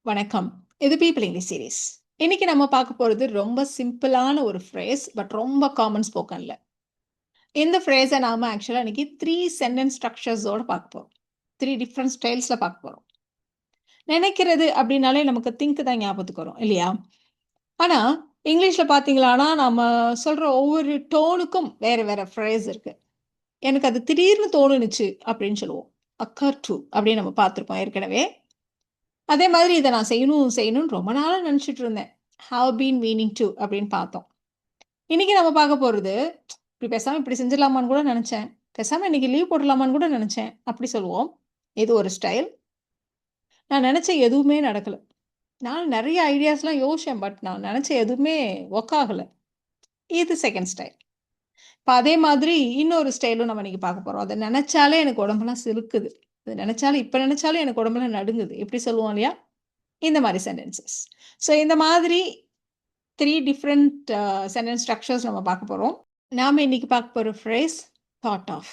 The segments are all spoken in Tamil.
வணக்கம். இது பீப்பிள் இங்கிலீஷ் சீரீஸ். இன்னைக்கு நம்ம பார்க்க போறது ரொம்ப சிம்பிளான ஒரு ஃப்ரேஸ், பட் ரொம்ப காமன் ஸ்போக்கன்ல. இந்த ஃப்ரேஸை நாம ஆக்சுவலா இன்னைக்கு 3 சென்டென்ஸ் ஸ்ட்ரக்சர்ஸோட பார்க்க போறோம். 3 டிஃப்ரெண்ட் ஸ்டைல்ஸ்ல பார்க்க போறோம். நினைக்கிறது அப்படின்னாலே நமக்கு திங்க் தான் ஞாபகத்துக்கு வரும் இல்லையா? ஆனா இங்கிலீஷ்ல பார்த்தீங்களானா நம்ம சொல்ற ஒவ்வொரு டோனுக்கும் வேற வேற ஃப்ரேஸ் இருக்கு. எனக்கு அது திடீர்னு தோணுனுச்சு அப்படின்னு சொல்லுவோம். அக்கர் டு அப்படின்னு நம்ம பார்த்துருப்போம் ஏற்கனவே. அதே மாதிரி இதை நான் செய்யணும்னு ரொம்ப நாளாக நினச்சிட்டு இருந்தேன். ஹாவ் பீன் மீனிங் டு அப்படின்னு பார்த்தோம். இன்னைக்கு நம்ம பார்க்க போகிறது இப்படி பேசாமல் இப்படி செஞ்சிடலாமான்னு கூட நினச்சேன், பேசாமல் இன்னைக்கு லீவ் போடலாமான்னு கூட நினச்சேன் அப்படி சொல்லுவோம். இது ஒரு ஸ்டைல். நான் நினச்ச எதுவுமே நடக்கலை. நான் நிறைய ஐடியாஸ்லாம் யோசிச்சேன், பட் நான் நினச்ச எதுவுமே ஒர்க் ஆகலை. இது செகண்ட் ஸ்டைல். இப்போ அதே மாதிரி இன்னொரு ஸ்டைலும் நம்ம இன்னைக்கு பார்க்க போகிறோம். அதை நினச்சாலே எனக்கு உடம்பெல்லாம் சிலுக்குது, அது நினச்சாலும் இப்போ நினச்சாலும் எனக்கு உடம்பெல்லாம் நடுங்குது எப்படி சொல்லுவோம் இல்லையா? இந்த மாதிரி சென்டென்சஸ். ஸோ இந்த மாதிரி 3 டிஃப்ரெண்ட் சென்டென்ஸ் ஸ்ட்ரக்சர்ஸ் நம்ம பார்க்க போகிறோம். நாம் இன்னைக்கு பார்க்க போகிற ஃப்ரேஸ் தாட் ஆஃப்.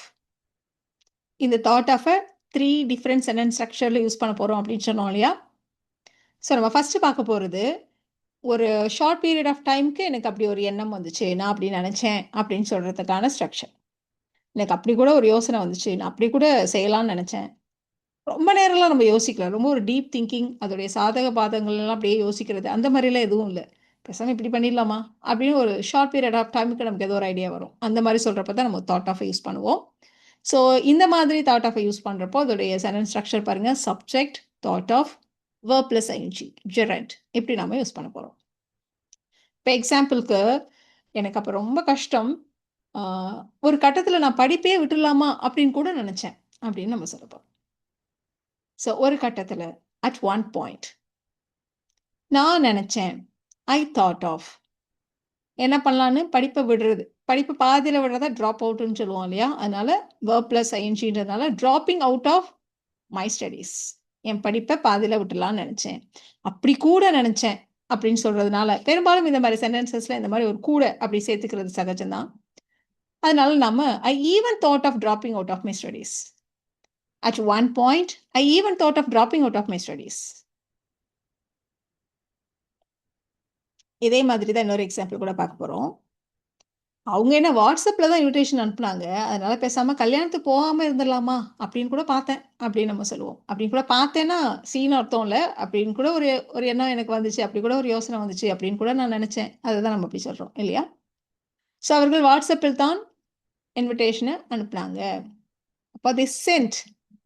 இந்த தாட் ஆஃபை 3 டிஃப்ரெண்ட் சென்டென்ஸ் ஸ்ட்ரக்சரில் யூஸ் பண்ண போகிறோம் அப்படின்னு சொன்னோம் இல்லையா? ஸோ நம்ம ஃபஸ்ட்டு பார்க்க போகிறது ஒரு ஷார்ட் பீரியட் ஆஃப் டைமுக்கு எனக்கு அப்படி ஒரு எண்ணம் வந்துச்சு, நான் அப்படி நினச்சேன் அப்படின்னு சொல்கிறதுக்கான ஸ்ட்ரக்சர். எனக்கு அப்படி கூட ஒரு யோசனை வந்துச்சு, நான் அப்படி கூட செய்யலாம்னு நினச்சேன். ரொம்ப நேரம்லாம் நம்ம யோசிக்கலாம். ரொம்ப ஒரு டீப் திங்கிங், அதோடைய சாதக பாதங்கள்லாம் அப்படியே யோசிக்கிறது அந்த மாதிரிலாம் எதுவும் இல்லை. பேசாமல் இப்படி பண்ணிடலாமா அப்படின்னு ஒரு ஷார்ட் பீரியட் ஆஃப் டைமுக்கு நமக்கு ஏதோ ஒரு ஐடியா வரும். அந்த மாதிரி சொல்கிறப்ப தான் நம்ம தாட் ஆஃபை யூஸ் பண்ணுவோம். ஸோ இந்த மாதிரி தாட் ஆஃபை யூஸ் பண்ணுறப்போ அதோடைய சென்டென்ஸ் ஸ்ட்ரக்சர் பாருங்கள். Subject, thought of, verb plus ing, gerund இப்படி நம்ம யூஸ் பண்ண போகிறோம். இப்போ எக்ஸாம்பிளுக்கு எனக்கு அப்போ ரொம்ப கஷ்டம், ஒரு கட்டத்தில் நான் படிப்பே விட்டுடலாமா அப்படின்னு கூட நினச்சேன் அப்படின்னு நம்ம சொல்ல போகிறோம். ஸோ ஒரு கட்டத்தில் at one point நான் நினச்சேன், ஐ தாட் ஆஃப் என்ன பண்ணலான்னு படிப்பை விடுறது, படிப்பு பாதியில் விடுறதா ட்ராப் அவுட்டுன்னு சொல்லுவோம் இல்லையா? அதனால verb plus ingன்றதுனால dropping out of my studies, என் படிப்பை பாதியில் விட்டுலான்னு நினச்சேன், அப்படி கூட நினச்சேன் அப்படின்னு சொல்கிறதுனால பெரும்பாலும் இந்த மாதிரி சென்டென்சஸில் இந்த மாதிரி ஒரு கூட அப்படி சேர்த்துக்கிறது சகஜம்தான். அதனால நம்ம I even thought of dropping out of my studies. At one point, I even thought of dropping out of my studies. இதே மாதிரி தான் இன்னொரு எக்ஸாம்பிள் கூட பார்க்க போகிறோம். அவங்க என்ன வாட்ஸ்அப்பில் தான் இன்விடேஷன் அனுப்புனாங்க, அதனால் பேசாமல் கல்யாணத்துக்கு போகாமல் இருந்துடலாமா அப்படின்னு கூட பார்த்தேன் அப்படின்னு நம்ம சொல்லுவோம். அப்படின்னு கூட பார்த்தேன்னா சீன் அர்த்தம் இல்லை, அப்படின்னு கூட ஒரு ஒரு எண்ணம் எனக்கு வந்துச்சு, அப்படி கூட ஒரு யோசனை வந்துச்சு அப்படின்னு கூட நான் நினச்சேன். அதை தான் நம்ம அப்படி சொல்கிறோம் இல்லையா? ஸோ அவர்கள் வாட்ஸ்அப்பில் தான் இன்விடேஷனை அனுப்புனாங்க. அப்போ they sent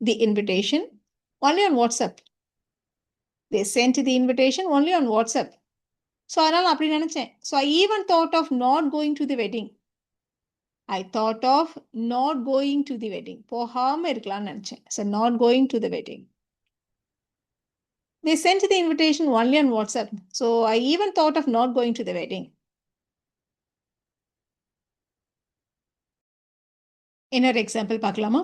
the invitation only on WhatsApp. They sent the invitation only on WhatsApp. So அதனால் அப்படி நினச்சேன். So I even thought of not going to the wedding. I thought of not going to the wedding, போகாமல் இருக்கலாம்னு நினச்சேன். So not going to the wedding. They sent the invitation only on WhatsApp. So I even thought of not going to the wedding. இன்னொரு எக்ஸாம்பிள் பார்க்கலாமா?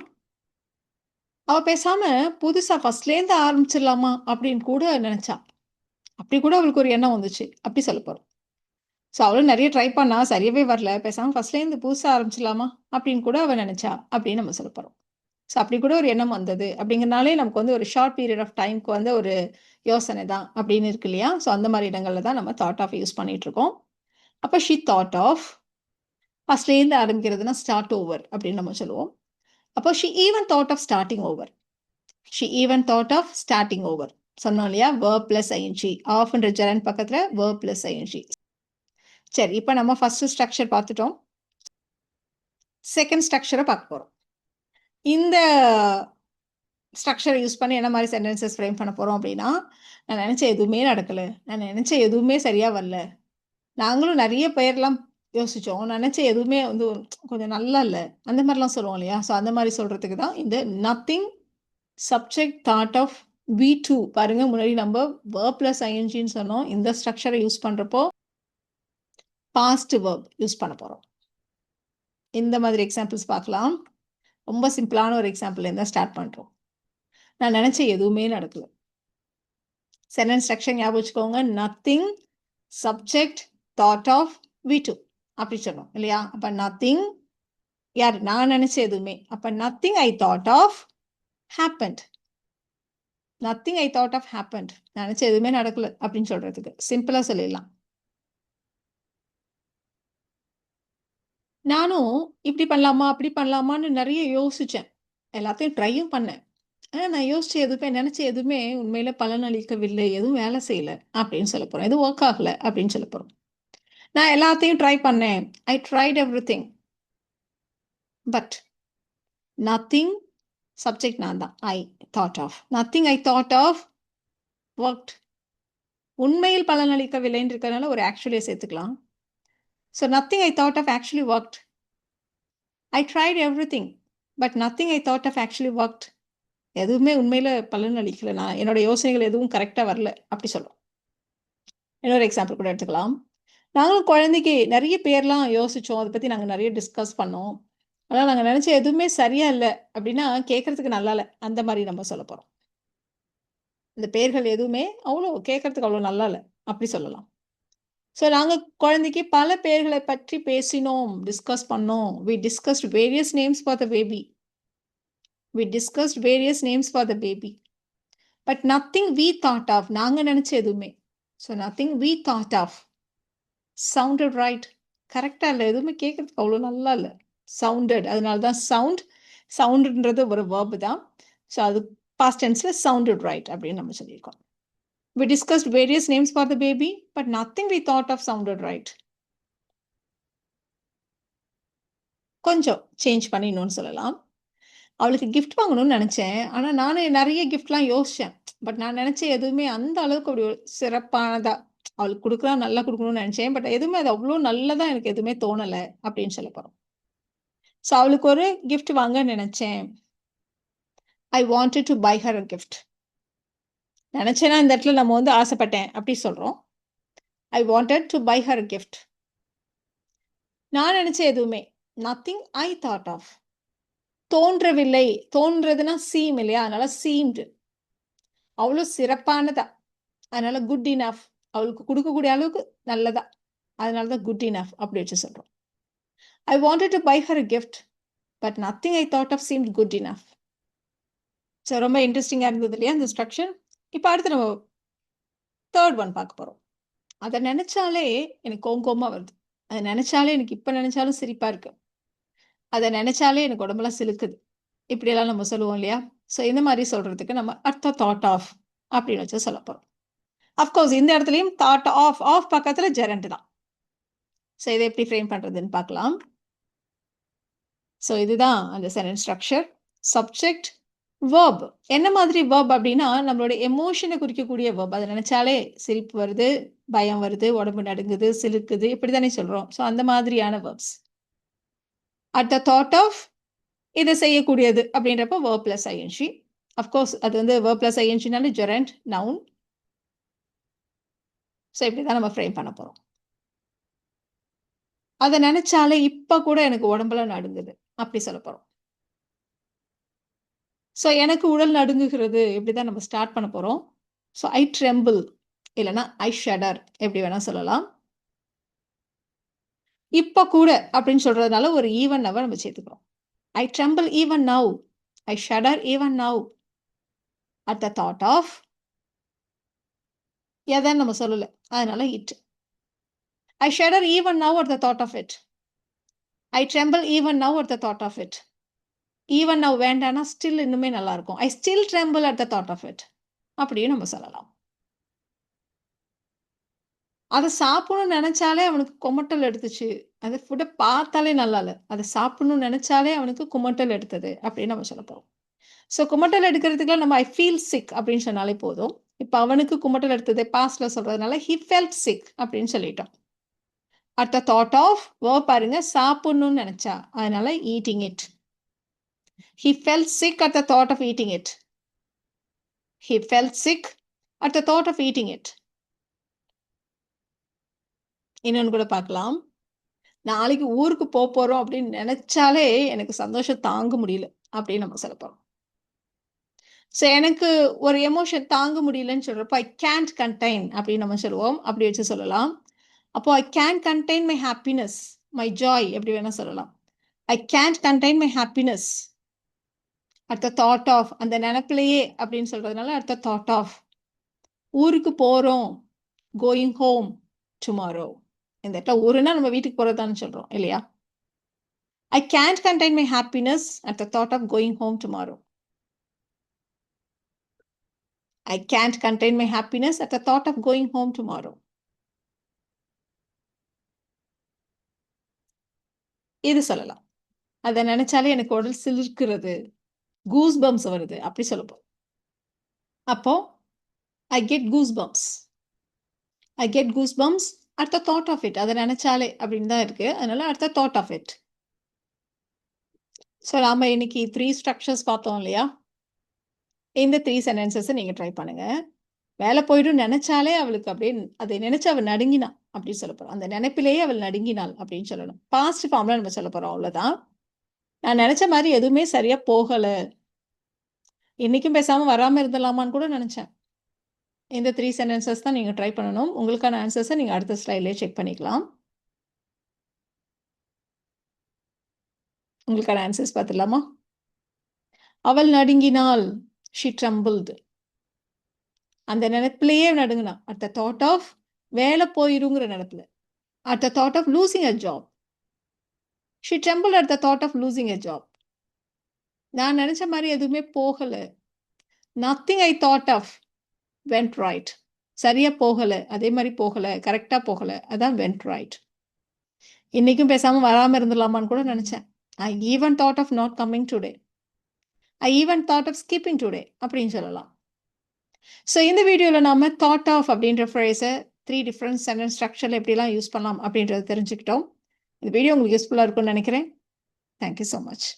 அவள் பேசாமல் புதுசாக ஃபஸ்ட்லேருந்து ஆரம்பிச்சிடலாமா அப்படின்னு கூட நினச்சா. அப்படி கூட அவளுக்கு ஒரு எண்ணம் வந்துச்சு அப்படி சொல்ல போகிறோம். ஸோ அவளும் நிறைய ட்ரை பண்ணா, சரியாகவே வரல, பேசாமல் ஃபஸ்ட்லேருந்து புதுசாக ஆரம்பிச்சிடலாமா அப்படின்னு கூட அவள் நினச்சா அப்படின்னு நம்ம சொல்ல போகிறோம். ஸோ அப்படி கூட ஒரு எண்ணம் வந்தது அப்படிங்கிறனாலே நமக்கு வந்து ஒரு ஷார்ட் பீரியட் ஆஃப் டைமுக்கு வந்து ஒரு யோசனை தான் அப்படின்னு இருக்கு இல்லையா? ஸோ அந்த மாதிரி இடங்களில் தான் நம்ம தாட் ஆஃப் யூஸ் பண்ணிகிட்ருக்கோம். அப்போ ஷி தாட் ஆஃப், ஃபஸ்ட்லேருந்து ஆரம்பிக்கிறதுனா ஸ்டார்ட் ஓவர் அப்படின்னு நம்ம சொல்லுவோம். அப்போ she even thought of starting over. She even thought of starting over சொன்னோம் இல்லையா? verb plus ing, ஆஃப்ன்ற ஜெரண்ட் பக்கத்தில் verb plus ing. சரி, இப்போ நம்ம ஃபஸ்ட்டு ஸ்ட்ரக்சர் பார்த்துட்டோம். செகண்ட் ஸ்ட்ரக்சரை பார்க்க போகிறோம். இந்த ஸ்ட்ரக்சரை யூஸ் பண்ணி என்ன மாதிரி சென்டென்சஸ் ஃப்ரேம் பண்ண போகிறோம் அப்படின்னா, நான் நினச்ச எதுவுமே நடக்கலை, நான் நினச்ச எதுவுமே சரியாக வரல, நாங்களும் நிறைய பேர்லாம் யோசித்தோம், நினச்ச எதுவுமே வந்து கொஞ்சம் நல்லா இல்லை, அந்த மாதிரிலாம் சொல்லுவோம் இல்லையா? ஸோ அந்த மாதிரி சொல்கிறதுக்கு தான் இந்த nothing subject thought of V2. பாருங்கள், முன்னாடி நம்ம verb plus ingன்னு சொன்னோம். இந்த ஸ்ட்ரக்சரை யூஸ் பண்ணுறப்போ பாஸ்ட் verb யூஸ் பண்ண போகிறோம். இந்த மாதிரி எக்ஸாம்பிள்ஸ் பார்க்கலாம். ரொம்ப சிம்பிளான ஒரு எக்ஸாம்பிள் இருந்தால் ஸ்டார்ட் பண்ணுறோம். நான் நினச்ச எதுவுமே நடக்கல. சென்டென்ஸ் ஸ்ட்ரக்சர் ஞாபகம் வச்சுக்கோங்க. Nothing subject thought of V2 அப்படி சொன்னோம் இல்லையா? அப்போ நத்திங் யார், நான் நினச்ச எதுவுமே. அப்போ nothing I thought of happened. Nothing I thought of happened. நினைச்ச எதுவுமே நடக்கல அப்படின்னு சொல்றதுக்கு சிம்பிளா சொல்லிடலாம். நானும் இப்படி பண்ணலாமா, அப்படி பண்ணலாமான்னு நிறைய யோசிச்சேன். எல்லாத்தையும் ட்ரையும் பண்ணேன். ஆனா நான் யோசிச்ச எதுவுமே, நினைச்ச எதுவுமே உண்மையில பலனளிக்கவில்லை. எதுவும் வேலை செய்யல அப்படின்னு சொல்லப் போறேன். எதுவும் ஒர்க் ஆகல அப்படின்னு சொல்லப் போறோம். நான் எல்லாத்தையும் ட்ரை பண்ணேன். I tried everything. But nothing, subject நான் தான். I thought of. Nothing I thought of worked. உண்மையில் பலனளிக்கவில்லைன்னு இருக்கிறதுனால ஒரு ஆக்சுவலியை சேர்த்துக்கலாம். So nothing I thought of actually worked. I tried everything. But nothing I thought of actually worked. எதுவுமே உண்மையில பலன் அளிக்கல. நான் என்னோட யோசனைகள் எதுவும் கரெக்டா வரல அப்படி சொல்றோம். இன்னொரு எக்ஸாம்பிள் கூட எடுத்துக்கலாம். நாங்களும் குழந்தைக்கு நிறைய பேர்லாம் யோசிச்சோம். அதை பத்தி நாங்க நிறைய டிஸ்கஸ் பண்ணோம். ஆனா நாங்க நினைச்ச எதுவுமே சரியா இல்ல அப்படின்னா கேட்கறதுக்கு நல்லா இல்ல. அந்த மாதிரி நம்ம சொல்லப் போறோம். இந்த பேர்கள் எதுவுமே அவ்வளோ கேட்கறதுக்கு அவ்வளோ நல்லா இல்ல அப்படி சொல்லலாம். ஸோ நாங்க குழந்தைக்கு பல பேர்களை பற்றி பேசினோம், டிஸ்கஸ் பண்ணோம். We discussed various names for the baby. We discussed various names for the baby. But nothing we thought of. நாங்க நினைச்ச எதுவுமே. So nothing we thought of sounded right. கரெக்டா இல்லை. எதுவுமே கேட்கறதுக்கு அவ்வளோ நல்லா இல்லை. சவுண்டட். அதனால தான் சவுண்ட். சவுண்டுன்றது ஒரு வேர்பு தான். ஸோ அது பாஸ்ட் டென்ஸ்ல சவுண்டட் ரைட் அப்படின்னு நம்ம சொல்லியிருக்கோம். We discussed various names for the baby, but nothing we thought of sounded right. கொஞ்சம் சேஞ்ச் பண்ணி இன்னொன்னு சொல்லலாம். அவளுக்கு கிஃப்ட் வாங்கணும்னு நினைச்சேன். ஆனா நானே நிறைய கிஃப்ட்லாம் யோசிச்சேன். பட் நான் நினைச்ச எதுவுமே அந்த அளவுக்கு அப்படி ஒரு சிறப்பானதா அவளுக்கு கொடுக்கலாம், நல்லா கொடுக்கணும்னு நினைச்சேன். பட் எதுவுமே அது அவ்வளோ நல்லதா எனக்கு எதுவுமே தோணல அப்படின்னு சொல்லப் போறோம். ஸோ அவளுக்கு ஒரு கிஃப்ட் வாங்க நினைச்சேன். I wanted to buy her a gift. நினைச்சேன்னா இந்த இடத்துல நம்ம வந்து ஆசைப்பட்டேன் அப்படி சொல்றோம். I wanted to buy her a gift. நான் நினைச்ச எதுவுமே நத்திங் ஐ தாட் ஆஃப். தோன்றவில்லை. தோன்றதுன்னா சீம் இல்லையா? அதனால சீம்டு. அவ்வளோ சிறப்பானதா. அதனால குட் இனஃப். அவளுக்கு கொடுக்கக்கூடிய அளவுக்கு நல்லதா. அதனால தான் குட் இனஃப் அப்படி வச்சு சொல்றோம். I wanted to buy her a gift. But nothing I thought of seemed good enough. So ரொம்ப இன்ட்ரெஸ்டிங்காக இருந்தது இல்லையா இந்த ஸ்ட்ரக்சர்? இப்போ அடுத்து நம்ம தேர்ட் ஒன் பார்க்க போகிறோம். அதை நினைச்சாலே எனக்கு கோமா வருது. அதை நினைச்சாலே எனக்கு இப்போ நினைச்சாலும் சிரிப்பா இருக்கு. அதை நினைச்சாலே எனக்கு உடம்பெல்லாம் சிலுக்குது. இப்படியெல்லாம் நம்ம சொல்லுவோம் இல்லையா? ஸோ இந்த மாதிரி சொல்றதுக்கு நம்ம அட் த தாட் ஆஃப் அப்படின்னு வச்சு சொல்ல போறோம். அஃப்கோர்ஸ் இந்த இடத்துலையும் தாட் ஆஃப் ஆஃப் பக்கத்துல ஜெரண்ட் தான். ஸோ இதை எப்படி ஃப்ரேம் பண்றதுன்னு பார்க்கலாம். ஸோ இதுதான் அந்த சென்டென்ஸ் ஸ்ட்ரக்சர். Subject, verb. என்ன மாதிரி வேர்ப் அப்படின்னா நம்மளோட எமோஷனை குறிக்கக்கூடிய வேர்ப். அதை நினைச்சாலே சிரிப்பு வருது, பயம் வருது, உடம்பு நடுங்குது, சிலுக்குது, இப்படித்தானே சொல்றோம். ஸோ அந்த மாதிரியான verbs. At the thought of இதை செய்யக்கூடியது அப்படின்றப்ப வேர்ப் பிளஸ் ஐஎன்ஜி. அஃப்கோர்ஸ் அது வந்து வேர்ப் பிளஸ் ஐஎன்ஜினாலே ஜெரண்ட் நவுன். ஸோ இப்படிதான் நம்ம ஃப்ரேம் பண்ண போறோம். அதை நினைச்சாலே இப்ப கூட எனக்கு உடம்பெல்லாம் நடுங்குது அப்படி சொல்ல போறோம். ஸோ எனக்கு உடல் நடுங்குகிறது இப்படிதான் நம்ம ஸ்டார்ட் பண்ண போறோம். ஸோ ஐ ட்ரெம்பிள் இல்லைன்னா ஐ ஷடர் எப்படி வேணா சொல்லலாம். இப்ப கூட அப்படின்னு சொல்றதுனால ஒரு ஈவன் நவ நம்ம சேர்த்துக்கிறோம். I tremble even now. I shudder even now at the thought of. எதன்னு நம்ம சொல்லல, அதனால it. I shudder even now at the thought of it. I tremble even now at the thought of it. Even now வேண்டானா ஸ்டில் இன்னுமே நல்லா இருக்கும். I still tremble at the thought of it அப்படின்னு நம்ம சொல்லலாம். அதை சாப்பிடணும்னு நினைச்சாலே அவனுக்கு குமட்டல் எடுத்துச்சு. அந்த ஃபுட்டை பார்த்தாலே நல்லா இல்லை. அதை சாப்பிடணும்னு நினைச்சாலே அவனுக்கு குமட்டல் எடுத்தது அப்படின்னு நம்ம சொல்ல போறோம். ஸோ குமட்டல் எடுக்கிறதுக்குலாம் நம்ம ஐ ஃபீல் சிக் அப்படின்னு சொன்னாலே போதும். இப்போ அவனுக்கு குமட்டல் எடுத்தது பாஸ்ட்ல சொல்றதுனால ஹி ஃபெல்ட் சிக் அப்படின்னு சொல்லிட்டோம். At the thought of verb பாருங்க, சாப்பிடணும்னு நினைச்சா, அதனால eating it. He felt sick at the thought of eating it. He felt sick at the thought of eating it. இன்னொன்னு கூட பார்க்கலாம். நாளைக்கு ஊருக்கு போறோம் அப்படின்னு நினைச்சாலே எனக்கு சந்தோஷம் தாங்க முடியல அப்படின்னு நம்ம சொல்ல போறோம். ஸோ எனக்கு ஒரு எமோஷன் தாங்க முடியலன்னு சொல்றப்போ ஐ கேன்ட் கண்டெயின் அப்படின்னு நம்ம சொல்லுவோம். அப்படி வச்சு சொல்லலாம். அப்போ I can contain my happiness, my Joy எப்படி வேணா சொல்லலாம். ஐ கேன்ட் கண்டெயின் மை ஹாப்பினஸ். அடுத்த தாட் ஆஃப், அந்த நினைப்பிலேயே அப்படின்னு சொல்றதுனால அடுத்த தாட் ஆஃப். ஊருக்கு போறோம், கோயிங் ஹோம் டுமாரோ. இந்த இடத்துல ஊருன்னா நம்ம வீட்டுக்கு போறதுதான்னு சொல்றோம் இல்லையா? I can't contain my happiness at the thought of going home tomorrow. I can't contain my happiness at the thought of going home tomorrow. இது சொல்லலாம். அத நினைச்சாலே எனக்கு உடல் சிலிர்க்கிறது. கூஸ் பம்ப்ஸ் வருது. அப்படி சொல்லப்போம். அப்போ I get goosebumps. I get goosebumps at the thought of it. அத நினைச்சாலே அப்படின்னு தான் இருக்கு. அதனால at the thought of it. So நாம இன்னைக்கு 3 ஸ்ட்ரக்சர்ஸ் பார்த்தோம் இல்லையா? இந்த 3 சென்டென்சஸ நீங்க ட்ரை பண்ணுங்க. வேலை போயிடும் நினைச்சாலே அவளுக்கு அப்படியே அதை நினைச்சு அவள் நடுங்கினா அப்படின்னு சொல்ல போறோம். அந்த நினைப்பிலேயே அவள் நடுங்கினாள் அப்படின்னு சொல்லணும். பாஸ்ட் ஃபார்ம்ல நம்ம சொல்ல போறோம். அவ்வளவுதான். நான் நினைச்ச மாதிரி எதுவுமே சரியா போகல. இன்னைக்கும் பேசாம வராம இருந்தலாமான்னு கூட நினைச்சேன். இந்த 3 சென்டென்சஸ் தான் நீங்க ட்ரை பண்ணணும். உங்களுக்கான ஆன்சர்ஸை நீங்க அடுத்த ஸ்லைட்லயே செக் பண்ணிக்கலாம். உங்களுக்கான ஆன்சர்ஸ் பார்த்துடலாமா? அவள் நடுங்கினாள். She trembled. அந்த நினைப்பிலேயே நடுங்கினா. அட் த தாட் ஆஃப் வேலை போயிருங்கிற நினைப்புல. At the thought of losing a job. She trembled at the thought of losing a job. நான் நினைச்ச மாதிரி எதுவுமே போகல. Nothing I thought of went right. சரியா போகல. அதே மாதிரி போகல. கரெக்டா போகல. அதான் went right. இன்னைக்கும் பேசாம வராம இருந்துடலாமான்னு கூட நினைச்சேன். I even thought of not coming today. I even thought of skipping today. அப்படின்னு சொல்லலாம். ஸோ இந்த வீடியோவில் நாம thought of அப்படின்ற ஃப்ரேஸை 3 டிஃப்ரெண்ட் சென்டென்ஸ் ஸ்ட்ரக்சரில் எப்படிலாம் யூஸ் பண்ணலாம் அப்படின்றத தெரிஞ்சுக்கிட்டோம். இந்த வீடியோ உங்களுக்கு யூஸ்ஃபுல்லாக இருக்கும்னு நினைக்கிறேன். Thank you so much.